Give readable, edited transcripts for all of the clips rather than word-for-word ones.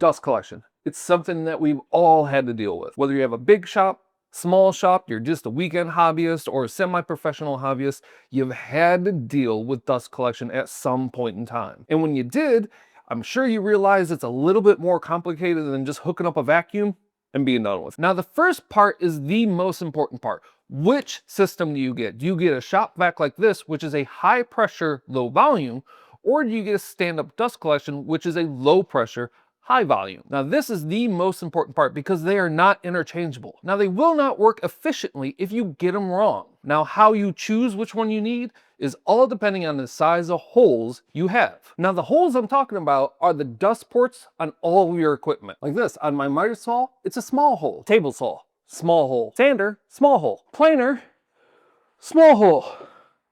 Dust collection. It's something that we've all had to deal with. Whether you have a big shop, small shop, you're just a weekend hobbyist or a semi-professional hobbyist, you've had to deal with dust collection at some point in time. And when you did, I'm sure you realize it's a little bit more complicated than just hooking up a vacuum and being done with. Now, the first part is the most important part. Which system do you get? Do you get a shop vac like this, which is a high pressure, low volume, or do you get a stand-up dust collection, which is a low pressure, high volume? Now, this is the most important part because they are not interchangeable. Now, they will not work efficiently if you get them wrong. Now, how you choose which one you need is all depending on the size of holes you have. Now, the holes I'm talking about are the dust ports on all of your equipment. Like this, on my miter saw, it's a small hole. Table saw, small hole. Sander, small hole. Planer, small hole.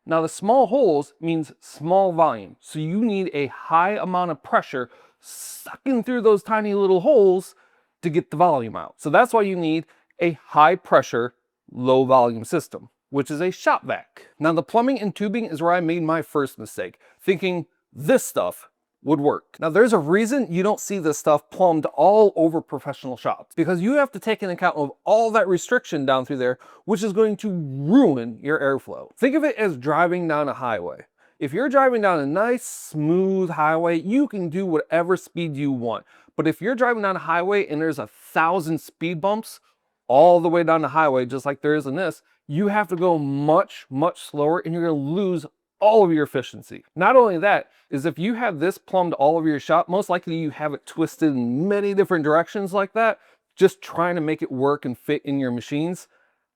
Now, the small holes means small volume. So you need a high amount of pressure sucking through those tiny little holes to get the volume out. So that's why you need a high pressure, low volume system, which is a shop vac. Now, the plumbing and tubing is where I made my first mistake, thinking this stuff would work. Now, there's a reason you don't see this stuff plumbed all over professional shops, because you have to take into account of all that restriction down through there, which is going to ruin your airflow. Think of it as driving down a highway. If you're driving down a nice, smooth highway, you can do whatever speed you want. But if you're driving down a highway and there's 1,000 speed bumps all the way down the highway, just like there is in this, you have to go much, much slower and you're gonna lose all of your efficiency. Not only that, is if you have this plumbed all over your shop, most likely you have it twisted in many different directions like that, just trying to make it work and fit in your machines.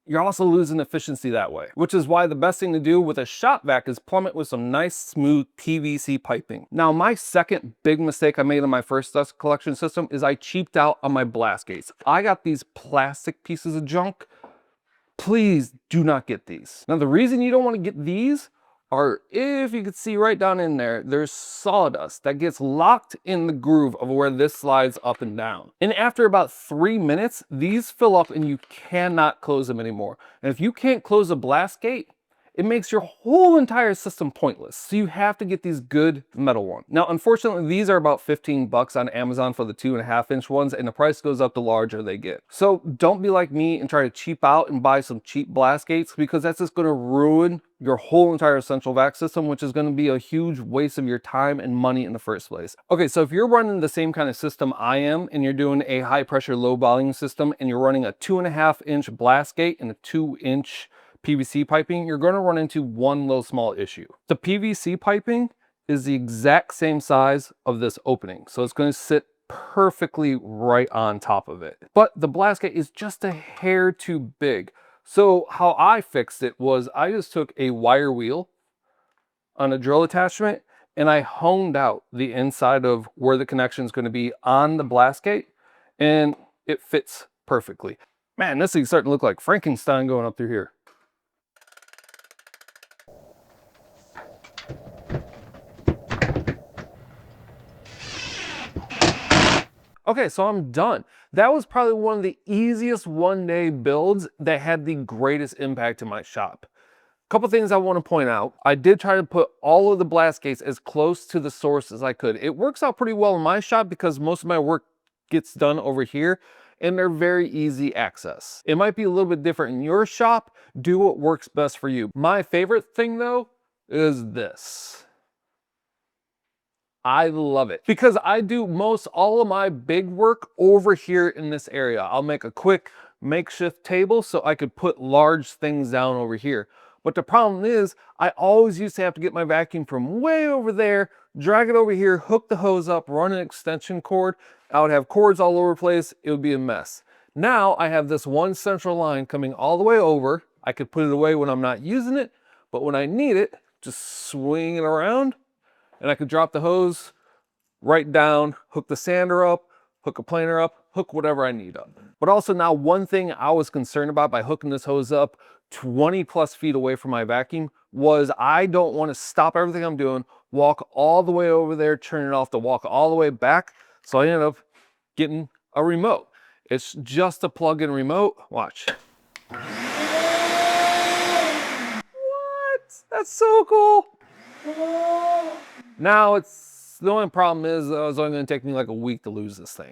You're also losing efficiency that way, which is why the best thing to do with a shop vac is plumb it with some nice, smooth PVC piping. Now, my second big mistake I made on my first dust collection system is I cheaped out on my blast gates. I got these plastic pieces of junk. Please do not get these. Now, the reason you don't want to get these are, if you can see right down in there, there's sawdust that gets locked in the groove of where this slides up and down. And after about 3 minutes, these fill up and you cannot close them anymore. And if you can't close a blast gate, it makes your whole entire system pointless. So you have to get these good metal ones. Now, unfortunately, these are about 15 bucks on Amazon for the 2.5-inch ones, and the price goes up the larger they get. So don't be like me and try to cheap out and buy some cheap blast gates, because that's just gonna ruin your whole entire central vac system, which is gonna be a huge waste of your time and money in the first place. Okay, so if you're running the same kind of system I am, and you're doing a high pressure, low volume system, and you're running a 2.5-inch blast gate and a 2-inch PVC piping, you're going to run into one little small issue. The PVC piping is the exact same size of this opening, so it's going to sit perfectly right on top of it. But the blast gate is just a hair too big. So how I fixed it was I just took a wire wheel on a drill attachment and I honed out the inside of where the connection is going to be on the blast gate, and it fits perfectly. Man, this thing's starting to look like Frankenstein going up through here. Okay, so I'm done. That was probably one of the easiest one-day builds that had the greatest impact in my shop. Couple things I want to point out. I did try to put all of the blast gates as close to the source as I could. It works out pretty well in my shop because most of my work gets done over here and they're very easy access. It might be a little bit different in your shop. Do what works best for you. My favorite thing though is this. I love it because I do most all of my big work over here in this area. I'll make a quick makeshift table so I could put large things down over here. But the problem is I always used to have to get my vacuum from way over there, drag it over here, hook the hose up, run an extension cord. I would have cords all over the place. It would be a mess. Now I have this one central line coming all the way over. I could put it away when I'm not using it, but when I need it, just swing it around. And I could drop the hose right down, hook the sander up, hook a planer up, hook whatever I need up. But also now one thing I was concerned about by hooking this hose up 20 plus feet away from my vacuum was I don't want to stop everything I'm doing, walk all the way over there, turn it off to walk all the way back. So I ended up getting a remote. It's just a plug-in remote. Watch. What? That's so cool. Now the only problem is it's only going to take me like a week to lose this thing.